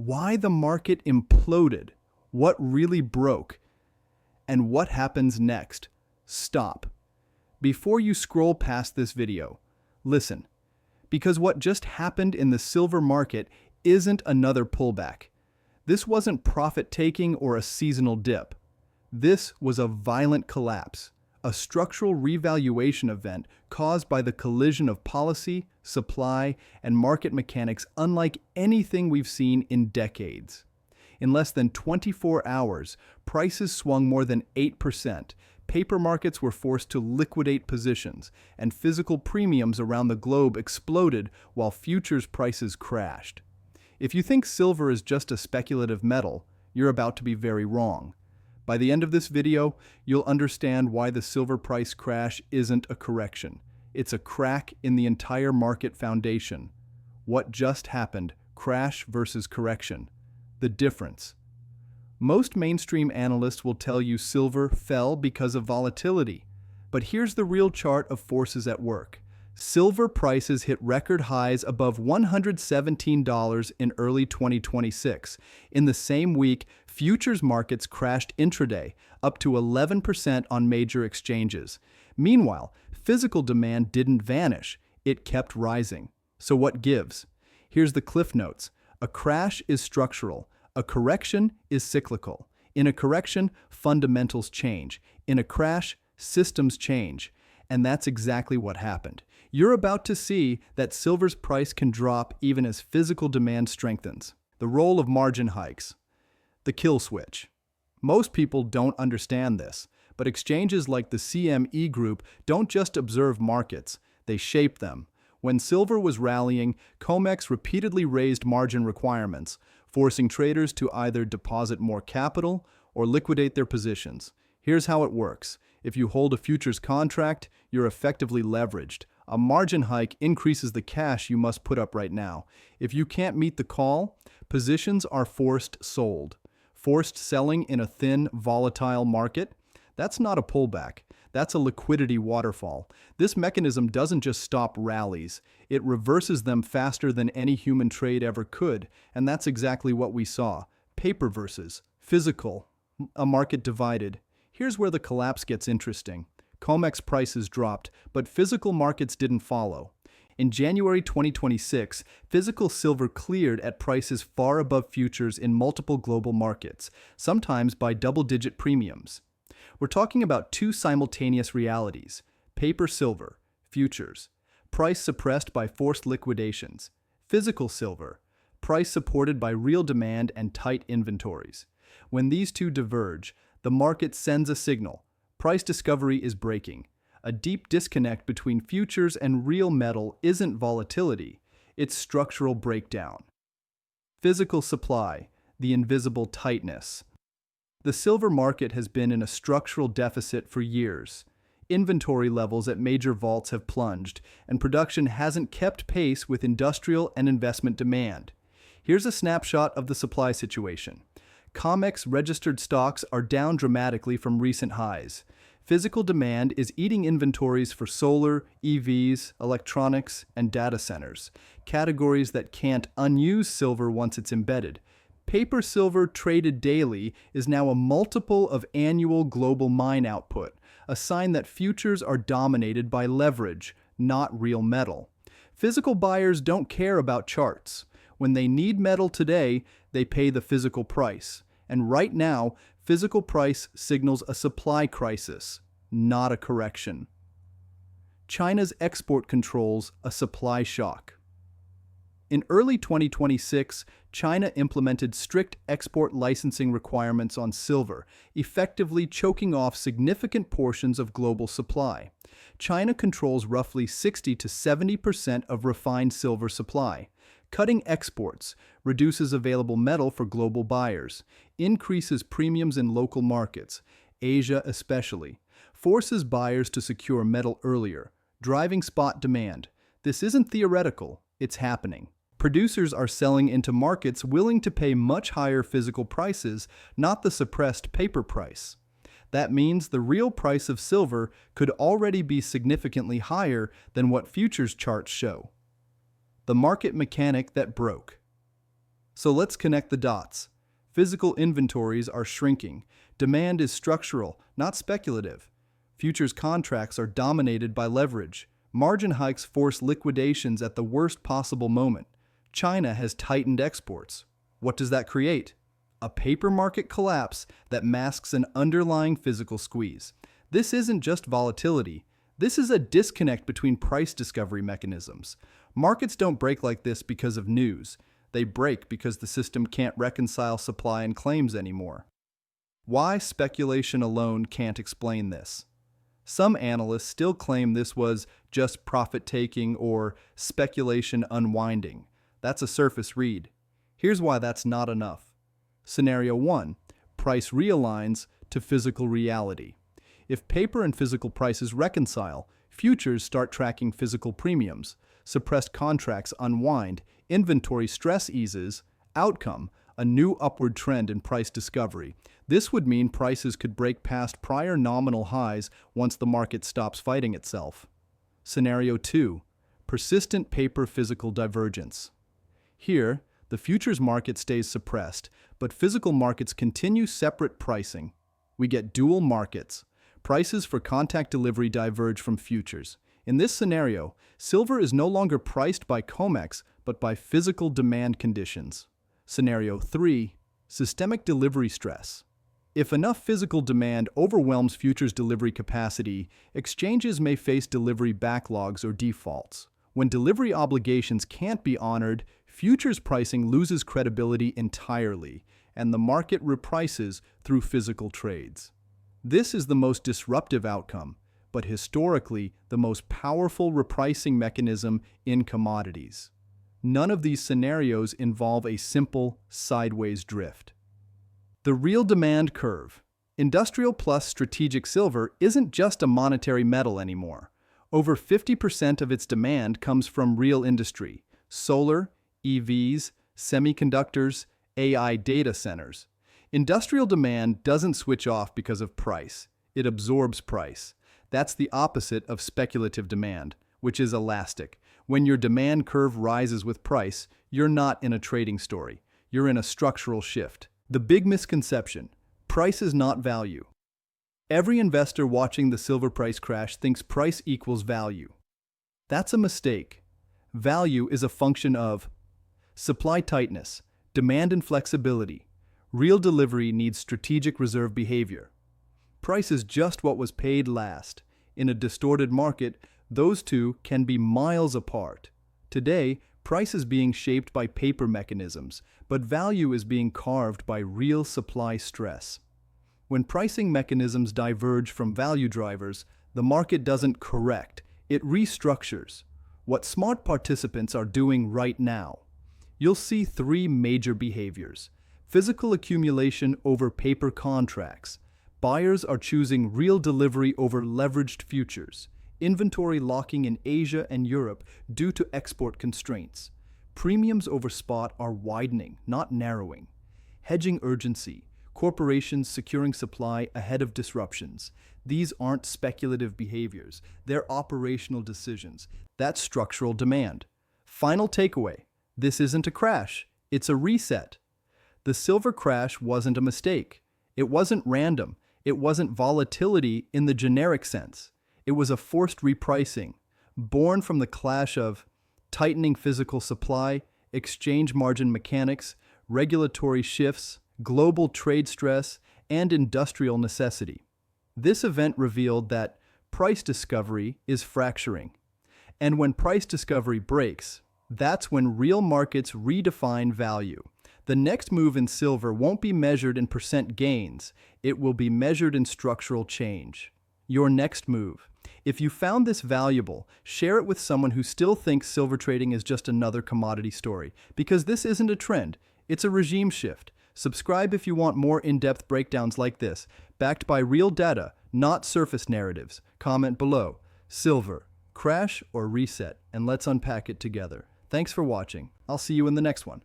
why the market imploded, what really broke, and what happens next. Stop. Before you scroll past this video, listen, because what just happened in the silver market isn't another pullback. This wasn't profit-taking or a seasonal dip. This was a violent collapse, a structural revaluation event caused by the collision of policy, supply, and market mechanics unlike anything we've seen in decades. In less than 24 hours, prices swung more than 8%, paper markets were forced to liquidate positions, and physical premiums around the globe exploded while futures prices crashed. If you think silver is just a speculative metal, you're about to be very wrong. By the end of this video, you'll understand why the silver price crash isn't a correction. It's a crack in the entire market foundation. What just happened? Crash versus correction. The difference. Most mainstream analysts will tell you silver fell because of volatility. But here's the real chart of forces at work. Silver prices hit record highs above $117 in early 2026. In the same week, futures markets crashed intraday, up to 11% on major exchanges. Meanwhile, physical demand didn't vanish, it kept rising. So what gives? Here's the cliff notes. A crash is structural. A correction is cyclical. In a correction, fundamentals change. In a crash, systems change. And that's exactly what happened. You're about to see that silver's price can drop even as physical demand strengthens. The role of margin hikes. The kill switch. Most people don't understand this, but exchanges like the CME Group don't just observe markets, they shape them. When silver was rallying, COMEX repeatedly raised margin requirements, forcing traders to either deposit more capital or liquidate their positions. Here's how it works. If you hold a futures contract, you're effectively leveraged. A margin hike increases the cash you must put up right now. If you can't meet the call, positions are forced sold. Forced selling in a thin, volatile market? That's not a pullback. That's a liquidity waterfall. This mechanism doesn't just stop rallies. It reverses them faster than any human trade ever could, and that's exactly what we saw. Paper versus physical. A market divided. Here's where the collapse gets interesting. COMEX prices dropped, but physical markets didn't follow. In January 2026, physical silver cleared at prices far above futures in multiple global markets, sometimes by double-digit premiums. We're talking about two simultaneous realities: paper silver, futures, price suppressed by forced liquidations; physical silver, price supported by real demand and tight inventories. When these two diverge, the market sends a signal. Price discovery is breaking. A deep disconnect between futures and real metal isn't volatility, it's structural breakdown. Physical supply, the invisible tightness. The silver market has been in a structural deficit for years. Inventory levels at major vaults have plunged, and production hasn't kept pace with industrial and investment demand. Here's a snapshot of the supply situation. COMEX registered stocks are down dramatically from recent highs. Physical demand is eating inventories for solar, EVs, electronics, and data centers, categories that can't unuse silver once it's embedded. Paper silver traded daily is now a multiple of annual global mine output, a sign that futures are dominated by leverage, not real metal. Physical buyers don't care about charts. When they need metal today, they pay the physical price. And right now, physical price signals a supply crisis, not a correction. China's export controls a supply shock. In early 2026, China implemented strict export licensing requirements on silver, effectively choking off significant portions of global supply. China controls roughly 60 to 70% of refined silver supply. Cutting exports reduces available metal for global buyers, increases premiums in local markets, Asia especially, forces buyers to secure metal earlier, driving spot demand. This isn't theoretical, it's happening. Producers are selling into markets willing to pay much higher physical prices, not the suppressed paper price. That means the real price of silver could already be significantly higher than what futures charts show. The market mechanic that broke. So let's connect the dots. Physical inventories are shrinking. Demand is structural, not speculative. Futures contracts are dominated by leverage. Margin hikes force liquidations at the worst possible moment. China has tightened exports. What does that create? A paper market collapse that masks an underlying physical squeeze. This isn't just volatility. This is a disconnect between price discovery mechanisms. Markets don't break like this because of news. They break because the system can't reconcile supply and claims anymore. Why speculation alone can't explain this? Some analysts still claim this was just profit-taking or speculation unwinding. That's a surface read. Here's why that's not enough. Scenario 1. Price realigns to physical reality. If paper and physical prices reconcile, futures start tracking physical premiums, suppressed contracts unwind, inventory stress eases, outcome, a new upward trend in price discovery. This would mean prices could break past prior nominal highs once the market stops fighting itself. Scenario 2. Persistent paper-physical divergence. Here, the futures market stays suppressed, but physical markets continue separate pricing. We get dual markets. Prices for contact delivery diverge from futures. In this scenario, silver is no longer priced by COMEX, but by physical demand conditions. Scenario 3. Systemic delivery stress. If enough physical demand overwhelms futures delivery capacity, exchanges may face delivery backlogs or defaults. When delivery obligations can't be honored, futures pricing loses credibility entirely, and the market reprices through physical trades. This is the most disruptive outcome, but historically the most powerful repricing mechanism in commodities. None of these scenarios involve a simple sideways drift. The real demand curve. Industrial plus strategic silver isn't just a monetary metal anymore. Over 50% of its demand comes from real industry: solar, EVs, semiconductors, AI data centers. Industrial demand doesn't switch off because of price. It absorbs price. That's the opposite of speculative demand, which is elastic. When your demand curve rises with price, you're not in a trading story. You're in a structural shift. The big misconception: price is not value. Every investor watching the silver price crash thinks price equals value. That's a mistake. Value is a function of supply tightness, demand and flexibility. Real delivery needs strategic reserve behavior. Price is just what was paid last. In a distorted market, those two can be miles apart. Today, price is being shaped by paper mechanisms, but value is being carved by real supply stress. When pricing mechanisms diverge from value drivers, the market doesn't correct, it restructures. What smart participants are doing right now. You'll see three major behaviors. Physical accumulation over paper contracts. Buyers are choosing real delivery over leveraged futures. Inventory locking in Asia and Europe due to export constraints. Premiums over spot are widening, not narrowing. Hedging urgency. Corporations securing supply ahead of disruptions. These aren't speculative behaviors. They're operational decisions. That's structural demand. Final takeaway. This isn't a crash. It's a reset. The silver crash wasn't a mistake. It wasn't random. It wasn't volatility in the generic sense. It was a forced repricing, born from the clash of tightening physical supply, exchange margin mechanics, regulatory shifts, global trade stress, and industrial necessity. This event revealed that price discovery is fracturing. And when price discovery breaks, that's when real markets redefine value. The next move in silver won't be measured in percent gains. It will be measured in structural change. Your next move. If you found this valuable, share it with someone who still thinks silver trading is just another commodity story, because this isn't a trend, it's a regime shift. Subscribe if you want more in-depth breakdowns like this, backed by real data, not surface narratives. Comment below. Silver, crash or reset, and let's unpack it together. Thanks for watching. I'll see you in the next one.